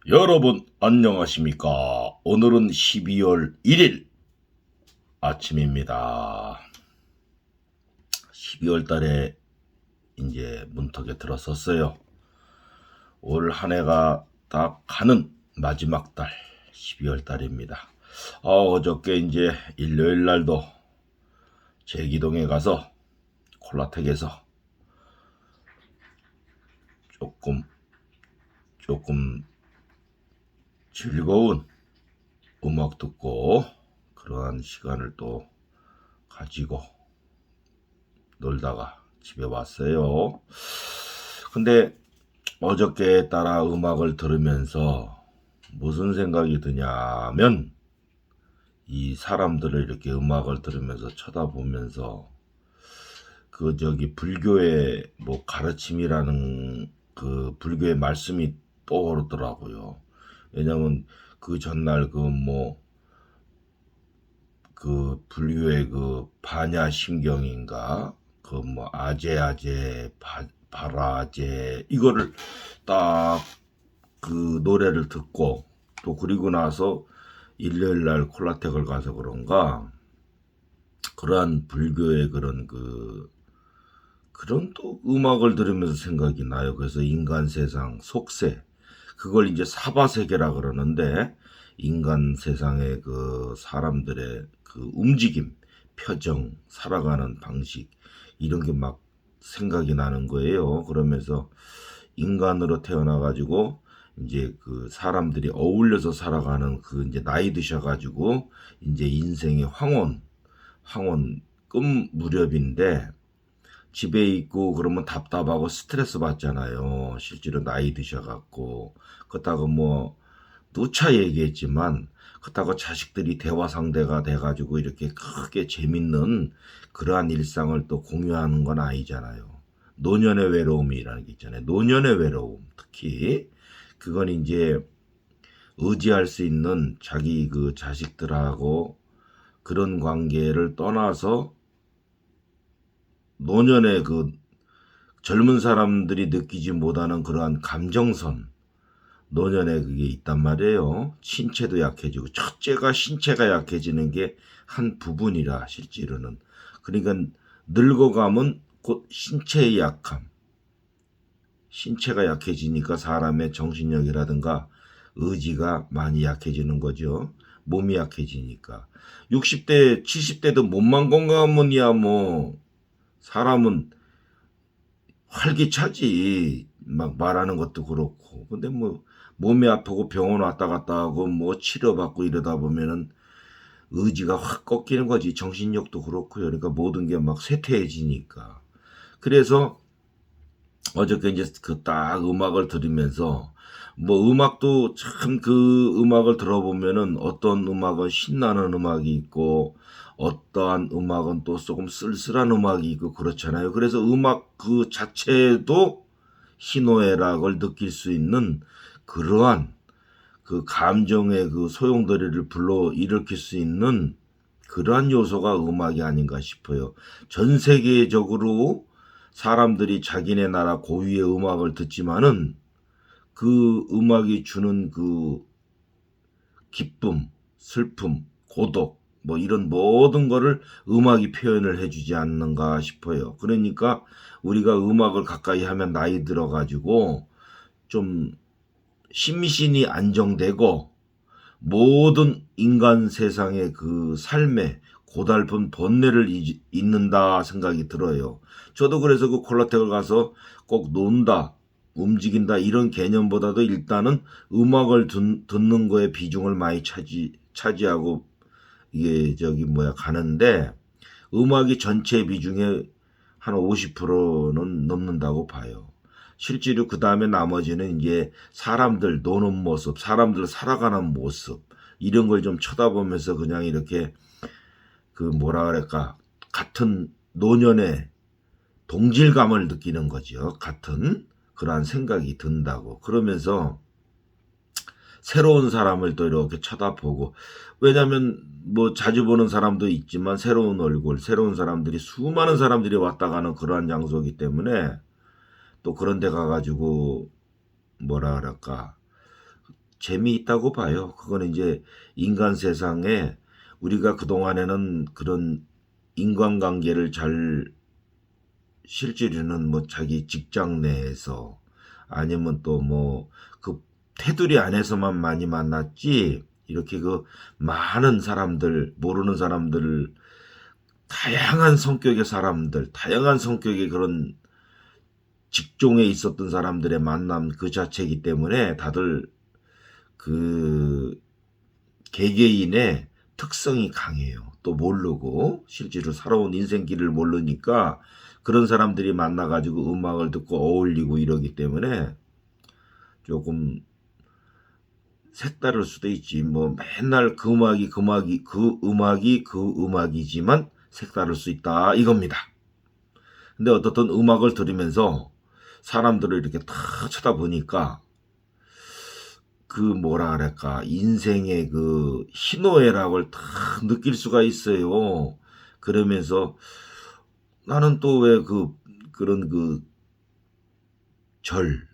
여러분 안녕하십니까? 오늘은 12월 1일 아침입니다. 12월 달에 이제 문턱에 들어섰어요. 올 한 해가 다 가는 마지막 달 12월 달입니다. 어저께 이제 일요일 날도 제기동에 가서 콜라텍에서 조금 즐거운 음악 듣고 그러한 시간을 또 가지고 놀다가 집에 왔어요. 근데 어저께 따라 음악을 들으면서 무슨 생각이 드냐면 이 사람들을 이렇게 음악을 들으면서 쳐다보면서 불교의 뭐 가르침이라는 그 불교의 말씀이 떠오르더라고요. 왜냐면 그 전날 불교의 그 반야심경인가 그 뭐 아제아제 바라제 이거를 딱 그 노래를 듣고 또 그리고 나서 일요일 날 콜라텍을 가서 그런가 그러한 불교의 그런 또 음악을 들으면서 생각이 나요. 그래서 인간 세상 속세 그걸 이제 사바세계라 그러는데 인간 세상의 그 사람들의 그 움직임, 표정, 살아가는 방식 이런 게 막 생각이 나는 거예요. 그러면서 인간으로 태어나 가지고 이제 그 사람들이 어울려서 살아가는 그 이제 나이 드셔 가지고 이제 인생의 황혼 끝 무렵인데 집에 있고 그러면 답답하고 스트레스 받잖아요. 실제로 나이 드셔갖고. 그렇다고 뭐 누차 얘기했지만 그렇다고 자식들이 대화 상대가 돼가지고 이렇게 크게 재밌는 그러한 일상을 또 공유하는 건 아니잖아요. 노년의 외로움이라는 게 있잖아요. 노년의 외로움 특히 그건 이제 의지할 수 있는 자기 그 자식들하고 그런 관계를 떠나서 노년의 그 젊은 사람들이 느끼지 못하는 그러한 감정선, 노년에 그게 있단 말이에요. 신체도 약해지고, 첫째가 신체가 약해지는 게 한 부분이라, 실제로는. 그러니까 늙어가면 곧 신체의 약함, 신체가 약해지니까 사람의 정신력이라든가 의지가 많이 약해지는 거죠. 몸이 약해지니까. 60대, 70대도 몸만 건강하면야 뭐, 사람은 활기차지. 막 말하는 것도 그렇고. 근데 뭐 몸이 아프고 병원 왔다 갔다 하고 뭐 치료받고 이러다 보면은 의지가 확 꺾이는 거지. 정신력도 그렇고요. 그러니까 모든 게 막 쇠퇴해지니까. 그래서 어저께 이제 그 딱 음악을 들으면서 뭐 음악도 참 그 음악을 들어보면은 어떤 음악은 신나는 음악이 있고 어떠한 음악은 또 조금 쓸쓸한 음악이 있고 그렇잖아요. 그래서 음악 그 자체도 희노애락을 느낄 수 있는 그러한 그 감정의 그 소용돌이를 불러 일으킬 수 있는 그러한 요소가 음악이 아닌가 싶어요. 전 세계적으로 사람들이 자기네 나라 고유의 음악을 듣지만은 그 음악이 주는 그 기쁨, 슬픔, 고독 뭐 이런 모든 거를 음악이 표현을 해주지 않는가 싶어요. 그러니까 우리가 음악을 가까이 하면 나이 들어 가지고 좀 심신이 안정되고 모든 인간 세상의 그 삶에 고달픈 번뇌를 잊는다 생각이 들어요. 저도 그래서 그 콜라텍을 가서 꼭 논다, 움직인다 이런 개념보다도 일단은 음악을 듣는 거에 비중을 많이 차지하고 이게 가는데 음악이 전체 비중의 한 50%는 넘는다고 봐요. 실제로 그 다음에 나머지는 이제 사람들 노는 모습, 사람들 살아가는 모습, 이런 걸 좀 쳐다보면서 그냥 이렇게 그 뭐라 그럴까, 같은 노년의 동질감을 느끼는 거죠. 같은 그러한 생각이 든다고. 그러면서 새로운 사람을 또 이렇게 쳐다보고, 왜냐면 뭐 자주 보는 사람도 있지만 새로운 얼굴, 새로운 사람들이 수많은 사람들이 왔다 가는 그러한 장소이기 때문에 또 그런 데 가가지고 뭐라 그럴까 재미있다고 봐요. 그건 이제 인간 세상에 우리가 그동안에는 그런 인간관계를 잘 실제로는 뭐 자기 직장 내에서 아니면 또 뭐 그 테두리 안에서만 많이 만났지, 이렇게 그 많은 사람들, 모르는 사람들, 다양한 성격의 사람들, 다양한 성격의 그런 직종에 있었던 사람들의 만남 그 자체이기 때문에 다들 그 개개인의 특성이 강해요. 또 모르고 실제로 살아온 인생길을 모르니까 그런 사람들이 만나가지고 음악을 듣고 어울리고 이러기 때문에 조금 색다를 수도 있지. 뭐 맨날 그 음악이 그 음악이 그 음악이 그 음악이지만 색다를 수 있다 이겁니다. 근데 어떻든 음악을 들으면서 사람들을 이렇게 다 쳐다보니까 그 뭐라 그럴까, 인생의 그 희노애락을 다 느낄 수가 있어요. 그러면서 나는 또 왜 그런 그 절,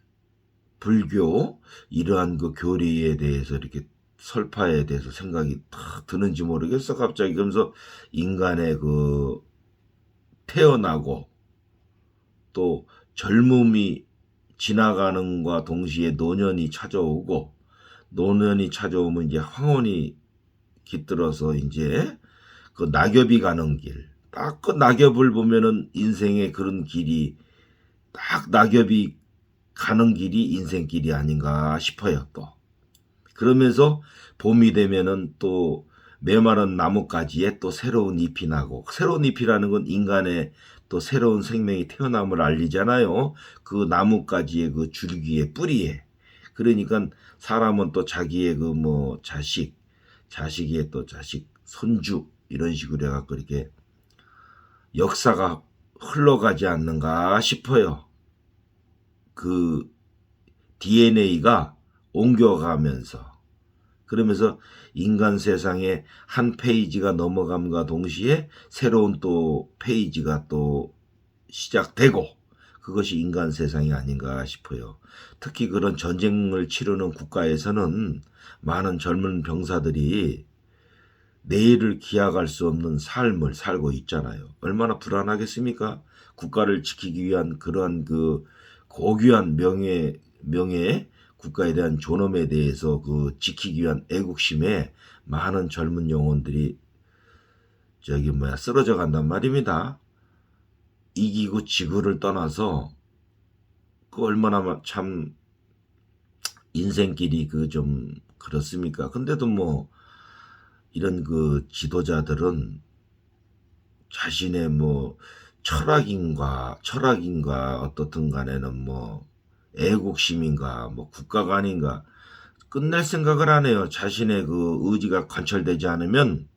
불교 이러한 그 교리에 대해서 이렇게 설파에 대해서 생각이 다 드는지 모르겠어 갑자기. 그러면서 인간의 그 태어나고 또 젊음이 지나가는과 동시에 노년이 찾아오고, 노년이 찾아오면 이제 황혼이 깃들어서 이제 그 낙엽이 가는 길, 딱 그 낙엽을 보면은 인생의 그런 길이, 딱 낙엽이 가는 길이 인생길이 아닌가 싶어요. 또 그러면서 봄이 되면은 또 메마른 나뭇가지에 또 새로운 잎이 나고, 새로운 잎이라는 건 인간의 또 새로운 생명이 태어남을 알리잖아요. 그 나뭇가지의 그 줄기에, 뿌리에. 그러니까 사람은 또 자기의 그 뭐 자식의 또 자식, 손주 이런 식으로 해갖고 이렇게 역사가 흘러가지 않는가 싶어요. 그 DNA가 옮겨가면서, 그러면서 인간 세상에 한 페이지가 넘어감과 동시에 새로운 또 페이지가 또 시작되고, 그것이 인간 세상이 아닌가 싶어요. 특히 그런 전쟁을 치르는 국가에서는 많은 젊은 병사들이 내일을 기약할 수 없는 삶을 살고 있잖아요. 얼마나 불안하겠습니까? 국가를 지키기 위한 그러한 그 고귀한 명예, 국가에 대한 존엄에 대해서 그 지키기 위한 애국심에 많은 젊은 영혼들이 쓰러져 간단 말입니다. 이기고 지구를 떠나서 그 얼마나 참 인생길이 그 좀 그렇습니까? 근데도 뭐 이런 그 지도자들은 자신의 뭐 철학인가 어떻든 간에는 뭐 애국심인가 뭐 국가가 아닌가 끝낼 생각을 안 해요. 자신의 그 의지가 관철되지 않으면.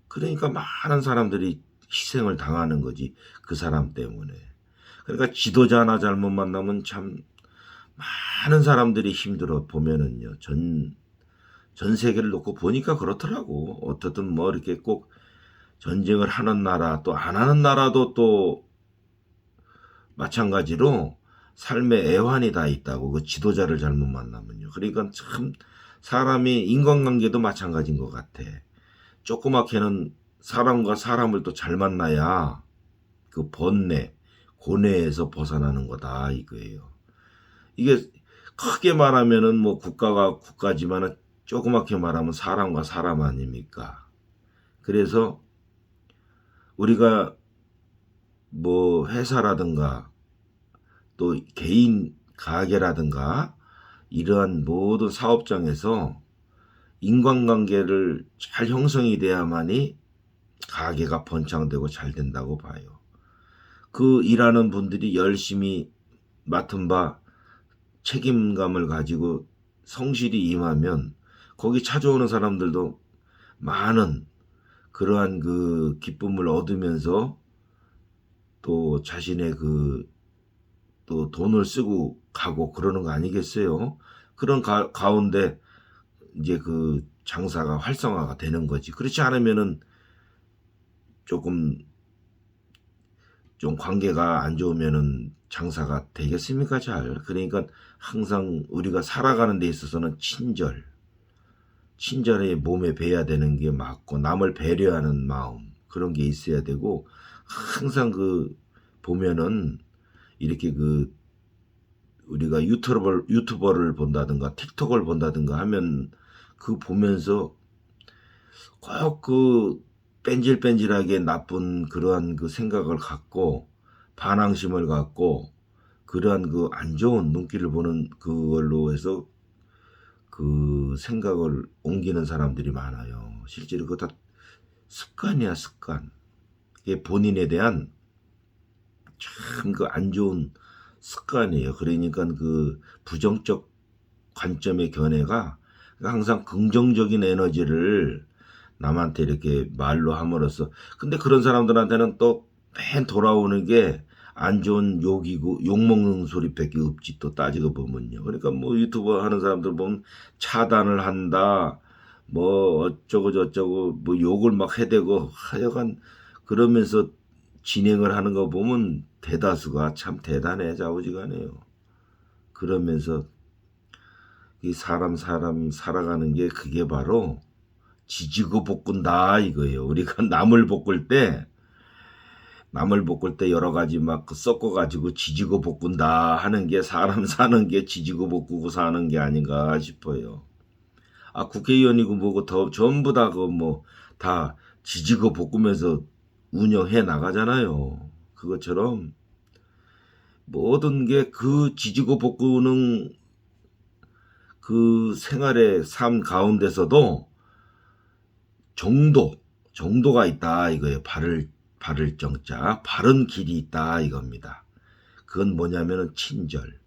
그러니까 많은 사람들이 희생을 당하는 거지, 그 사람 때문에. 그러니까 지도자 하나 잘못 만나면 참 많은 사람들이 힘들어 보면은요. 전 세계를 놓고 보니까 그렇더라고. 어떻든 뭐 이렇게 꼭 전쟁을 하는 나라 또 안 하는 나라도 또 마찬가지로 삶의 애환이 다 있다고. 그 지도자를 잘못 만나면요. 그러니까 참 사람이, 인간관계도 마찬가지인 것 같아. 조그맣게는 사람과 사람을 또 잘 만나야 그 번뇌, 고뇌에서 벗어나는 거다 이거예요. 이게 크게 말하면은 뭐 국가가 국가지만은 조그맣게 말하면 사람과 사람 아닙니까? 그래서 우리가 뭐 회사라든가 또 개인 가게라든가 이러한 모든 사업장에서 인간관계를 잘 형성이 돼야만이 가게가 번창되고 잘 된다고 봐요. 그 일하는 분들이 열심히 맡은 바 책임감을 가지고 성실히 임하면 거기 찾아오는 사람들도 많은 그러한 그 기쁨을 얻으면서 또 자신의 그 또 돈을 쓰고 가고 그러는 거 아니겠어요? 그런 가운데 이제 그 장사가 활성화가 되는 거지. 그렇지 않으면은 조금 좀 관계가 안 좋으면은 장사가 되겠습니까? 잘. 그러니까 항상 우리가 살아가는 데 있어서는 친절에 몸에 배야 되는 게 맞고 남을 배려하는 마음 그런 게 있어야 되고 항상 그 보면은 이렇게 그 우리가 유튜버를 본다든가 틱톡을 본다든가 하면 그 보면서 꼭 그 뺀질뺀질하게 나쁜 그러한 그 생각을 갖고 반항심을 갖고 그러한 그 안 좋은 눈길을 보는 그걸로 해서 그 생각을 옮기는 사람들이 많아요. 실제로 그거 다 습관이야, 습관. 이게 본인에 대한 참 그 안 좋은 습관이에요. 그러니까 그 부정적 관점의 견해가 항상 긍정적인 에너지를 남한테 이렇게 말로 함으로써 근데 그런 사람들한테는 또 맨 돌아오는 게 안 좋은 욕이고 욕먹는 소리밖에 없지 또 따지고 보면요. 그러니까 뭐 유튜버 하는 사람들 보면 차단을 한다 뭐 어쩌고 저쩌고 뭐 욕을 막 해대고 하여간 그러면서 진행을 하는 거 보면 대다수가 참 대단해 좌우지간해요. 그러면서 이 사람 살아가는 게 그게 바로 지지고 볶은다 이거예요. 우리가 남을 볶을 때 여러 가지 막 섞어 가지고 지지고 볶은다 하는 게 사람 사는 게 지지고 볶고 사는 게 아닌가 싶어요. 아 국회의원이고 뭐고 더 전부 다 그 뭐 다 지지고 볶으면서 운영해 나가잖아요. 그것처럼 모든 게 그 지지고 볶는 그 생활의 삶 가운데서도 정도가 있다 이거예요. 바를 정자, 바른 길이 있다 이겁니다. 그건 뭐냐면은 친절,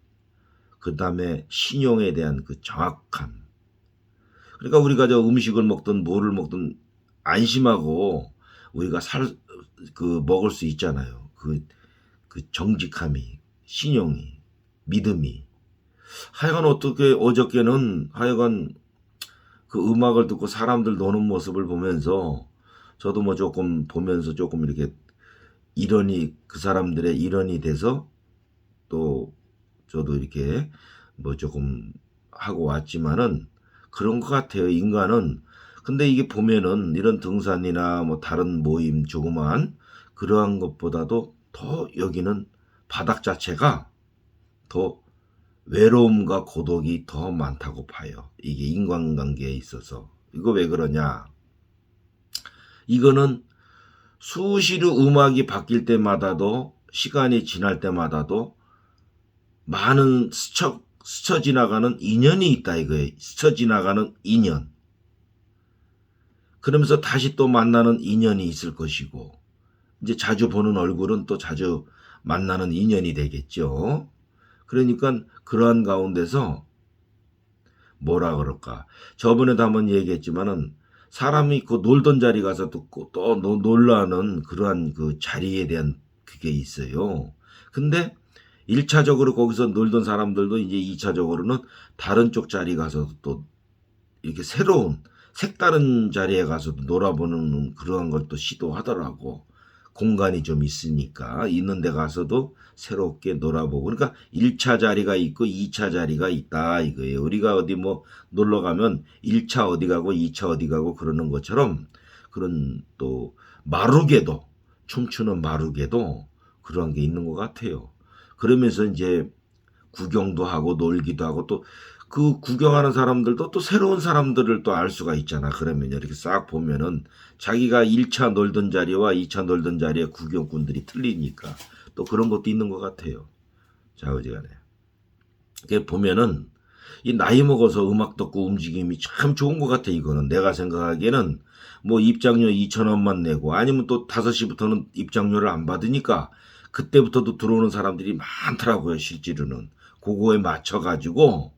그 다음에 신용에 대한 그 정확함. 그러니까 우리가 저 음식을 먹든 뭐를 먹든 안심하고 우리가 먹을 수 있잖아요. 그 정직함이, 신용이, 믿음이. 하여간 어떻게 어저께는 하여간 그 음악을 듣고 사람들 노는 모습을 보면서 저도 뭐 조금 보면서 조금 이렇게 그 사람들의 일원이 돼서 또 저도 이렇게 뭐 조금 하고 왔지만은 그런 것 같아요. 인간은. 근데 이게 보면은 이런 등산이나 뭐 다른 모임 조그만 그러한 것보다도 더 여기는 바닥 자체가 더 외로움과 고독이 더 많다고 봐요. 이게 인간관계에 있어서. 이거 왜 그러냐? 이거는 수시로 음악이 바뀔 때마다도 시간이 지날 때마다도 많은 스쳐 지나가는 인연이 있다 이거예요. 스쳐 지나가는 인연. 그러면서 다시 또 만나는 인연이 있을 것이고 이제 자주 보는 얼굴은 또 자주 만나는 인연이 되겠죠. 그러니까 그러한 가운데서 뭐라 그럴까. 저번에도 한번 얘기했지만은 사람이 그 놀던 자리 가서 또 놀라는 그러한 그 자리에 대한 그게 있어요. 근데 1차적으로 거기서 놀던 사람들도 이제 2차적으로는 다른 쪽 자리 가서 또 이렇게 새로운 색다른 자리에 가서도 놀아보는 그러한 걸 또 시도하더라고. 공간이 좀 있으니까 있는 데 가서도 새롭게 놀아보고 그러니까 1차 자리가 있고 2차 자리가 있다 이거예요. 우리가 어디 뭐 놀러 가면 1차 어디 가고 2차 어디 가고 그러는 것처럼 그런 또 마루게도 춤추는 마루게도 그런 게 있는 것 같아요. 그러면서 이제 구경도 하고 놀기도 하고 또 그 구경하는 사람들도 또 새로운 사람들을 또 알 수가 있잖아. 그러면 이렇게 싹 보면은 자기가 1차 놀던 자리와 2차 놀던 자리의 구경꾼들이 틀리니까 또 그런 것도 있는 것 같아요. 좌우지간에. 이게 보면은 이 나이 먹어서 음악 듣고 움직임이 참 좋은 것 같아. 이거는 내가 생각하기에는 뭐 입장료 2,000원만 내고 아니면 또 5시부터는 입장료를 안 받으니까 그때부터도 들어오는 사람들이 많더라고요. 실제로는. 그거에 맞춰가지고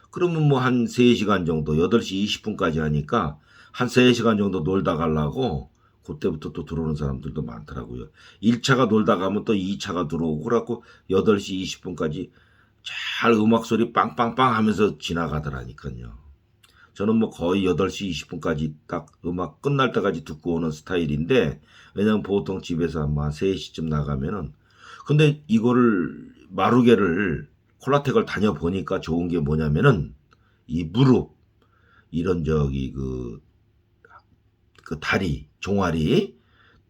그러면 뭐 한 3시간 정도 8시 20분까지 하니까 한 3시간 정도 놀다 가려고 그때부터 또 들어오는 사람들도 많더라고요. 1차가 놀다 가면 또 2차가 들어오고 그래갖고 8시 20분까지 잘 음악 소리 빵빵빵 하면서 지나가더라니까요. 저는 뭐 거의 8시 20분까지 딱 음악 끝날 때까지 듣고 오는 스타일인데 왜냐면 보통 집에서 한 3시쯤 나가면은 근데 이거를 마루게를 콜라텍을 다녀보니까 좋은 게 뭐냐면은 이 무릎 이런 저기 그 다리 종아리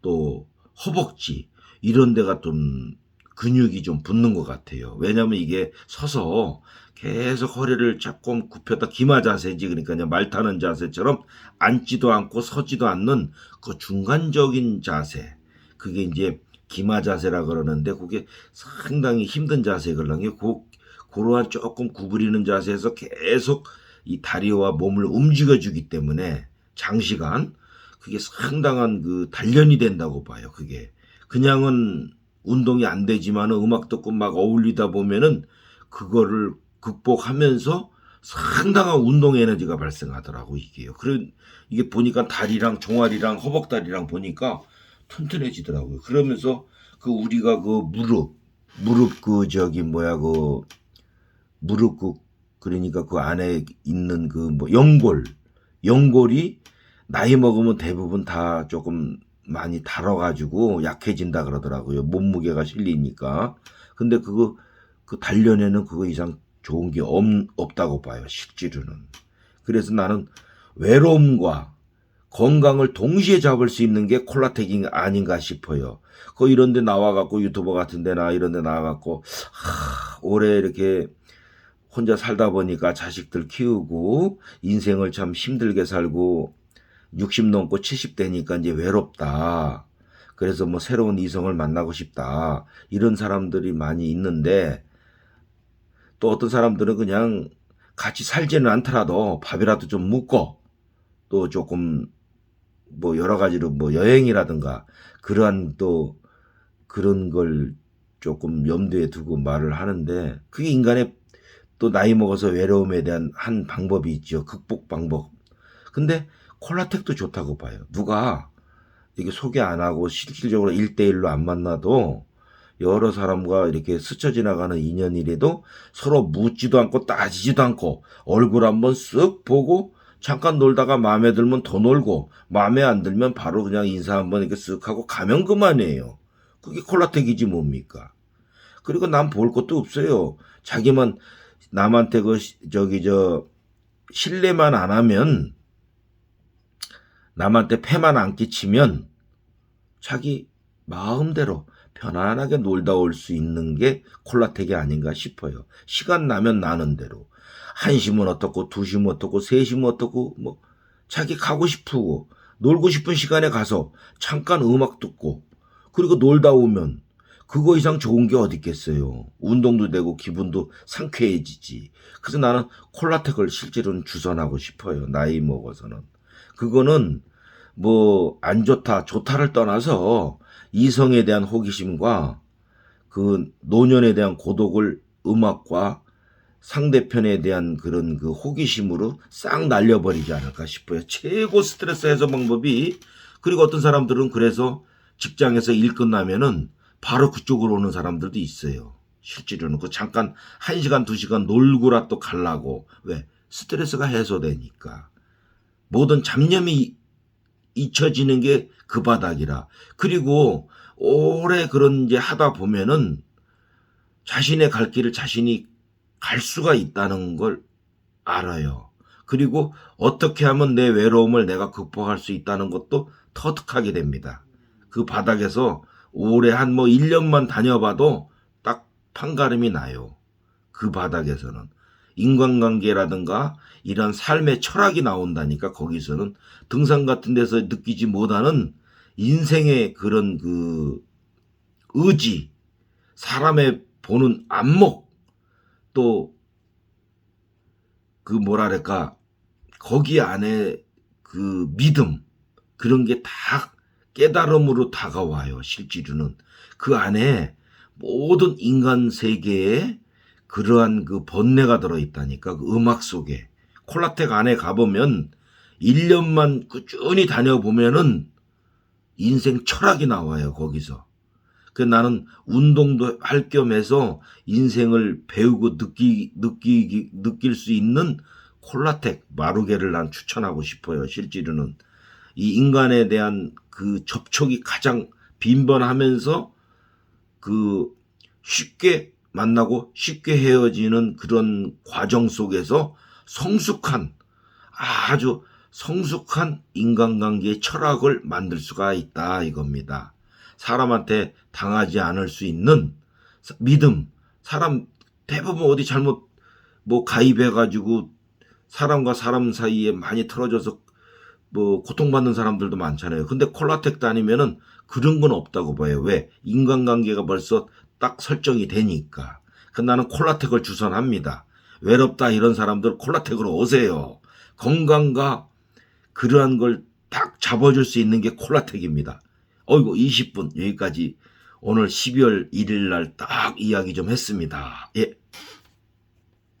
또 허벅지 이런 데가 좀 근육이 좀 붙는 것 같아요. 왜냐면 이게 서서 계속 허리를 조금 굽혔다 기마 자세지 그러니까 그냥 말 타는 자세처럼 앉지도 않고 서지도 않는 그 중간적인 자세 그게 이제 기마 자세라 그러는데 그게 상당히 힘든 자세 그러는 게 그러한 조금 구부리는 자세에서 계속 이 다리와 몸을 움직여주기 때문에 장시간 그게 상당한 그 단련이 된다고 봐요. 그게 그냥은 운동이 안 되지만 음악 듣고 막 어울리다 보면은 그거를 극복하면서 상당한 운동 에너지가 발생하더라고 이게요. 그래 이게 보니까 다리랑 종아리랑 허벅다리랑 보니까 튼튼해지더라고요. 그러면서 그 우리가 그 무릎 그 저기 뭐야 그 무릎 그러니까 그 안에 있는 그 뭐 연골이 나이 먹으면 대부분 다 조금 많이 닳아가지고 약해진다 그러더라고요. 몸무게가 실리니까. 근데 그 단련에는 그거 이상 좋은 게 없다고 봐요. 실제로는. 그래서 나는 외로움과 건강을 동시에 잡을 수 있는 게 콜라텍이 아닌가 싶어요. 그 이런 데 나와갖고 유튜버 같은 데나 이런 데 나와갖고 올해 이렇게 혼자 살다 보니까 자식들 키우고 인생을 참 힘들게 살고 60 넘고 70 되니까 이제 외롭다. 그래서 뭐 새로운 이성을 만나고 싶다. 이런 사람들이 많이 있는데 또 어떤 사람들은 그냥 같이 살지는 않더라도 밥이라도 좀 묻고 또 조금 뭐 여러 가지로 뭐 여행이라든가 그러한 또 그런 걸 조금 염두에 두고 말을 하는데 그게 인간의 또 나이 먹어서 외로움에 대한 한 방법이 있죠. 극복 방법. 근데 콜라텍도 좋다고 봐요. 누가 이게 소개 안 하고 실질적으로 1대1로 안 만나도 여러 사람과 이렇게 스쳐 지나가는 인연이라도 서로 묻지도 않고 따지지도 않고 얼굴 한번 쓱 보고 잠깐 놀다가 마음에 들면 더 놀고 마음에 안 들면 바로 그냥 인사 한번 이렇게 쓱 하고 가면 그만이에요. 그게 콜라텍이지 뭡니까? 그리고 난 볼 것도 없어요. 자기만 남한테 신뢰만 안 하면 남한테 패만 안 끼치면 자기 마음대로 편안하게 놀다 올 수 있는 게 콜라텍이 아닌가 싶어요. 시간 나면 나는 대로. 1시면 어떻고 2시면 어떻고 3시면 어떻고 뭐 자기 가고 싶고 놀고 싶은 시간에 가서 잠깐 음악 듣고 그리고 놀다 오면 그거 이상 좋은 게 어디 있겠어요. 운동도 되고 기분도 상쾌해지지. 그래서 나는 콜라텍을 실제로는 주선하고 싶어요. 나이 먹어서는. 그거는 뭐 안 좋다 좋다를 떠나서 이성에 대한 호기심과 그 노년에 대한 고독을 음악과 상대편에 대한 그런 그 호기심으로 싹 날려버리지 않을까 싶어요. 최고 스트레스 해소 방법이 그리고 어떤 사람들은 그래서 직장에서 일 끝나면은 바로 그쪽으로 오는 사람들도 있어요. 실제로는 그 잠깐 1시간 2시간 놀고라 또 가려고 왜 스트레스가 해소되니까 모든 잡념이 잊혀지는 게 그 바닥이라. 그리고 오래 그런 이제 하다 보면은 자신의 갈 길을 자신이 갈 수가 있다는 걸 알아요. 그리고 어떻게 하면 내 외로움을 내가 극복할 수 있다는 것도 터득하게 됩니다. 그 바닥에서 오래 한 뭐 1년만 다녀봐도 딱 판가름이 나요. 그 바닥에서는. 인간관계라든가 이런 삶의 철학이 나온다니까 거기서는 등산 같은 데서 느끼지 못하는 인생의 그런 그 의지, 사람의 보는 안목, 또 그 뭐랄까 거기 안에 그 믿음 그런 게 다 깨달음으로 다가와요. 실제로는 그 안에 모든 인간 세계에 그러한 그 번뇌가 들어있다니까 그 음악 속에 콜라텍 안에 가보면 1년만 꾸준히 다녀보면은 인생 철학이 나와요 거기서. 그 나는 운동도 할 겸해서 인생을 배우고 느낄 수 있는 콜라텍 마루게를 난 추천하고 싶어요. 실제로는 이 인간에 대한 그 접촉이 가장 빈번하면서 그 쉽게 만나고 쉽게 헤어지는 그런 과정 속에서 성숙한, 아주 성숙한 인간관계의 철학을 만들 수가 있다 이겁니다. 사람한테 당하지 않을 수 있는 믿음. 사람 대부분 어디 잘못 뭐 가입해가지고 사람과 사람 사이에 많이 틀어져서 뭐 고통받는 사람들도 많잖아요. 근데 콜라텍 다니면은 그런 건 없다고 봐요. 왜? 인간관계가 벌써 딱 설정이 되니까. 그 나는 콜라텍을 추천합니다. 외롭다 이런 사람들 콜라텍으로 오세요. 건강과 그러한 걸 딱 잡아줄 수 있는 게 콜라텍입니다. 어이구 20분 여기까지 오늘 12월 1일 날 딱 이야기 좀 했습니다. 예.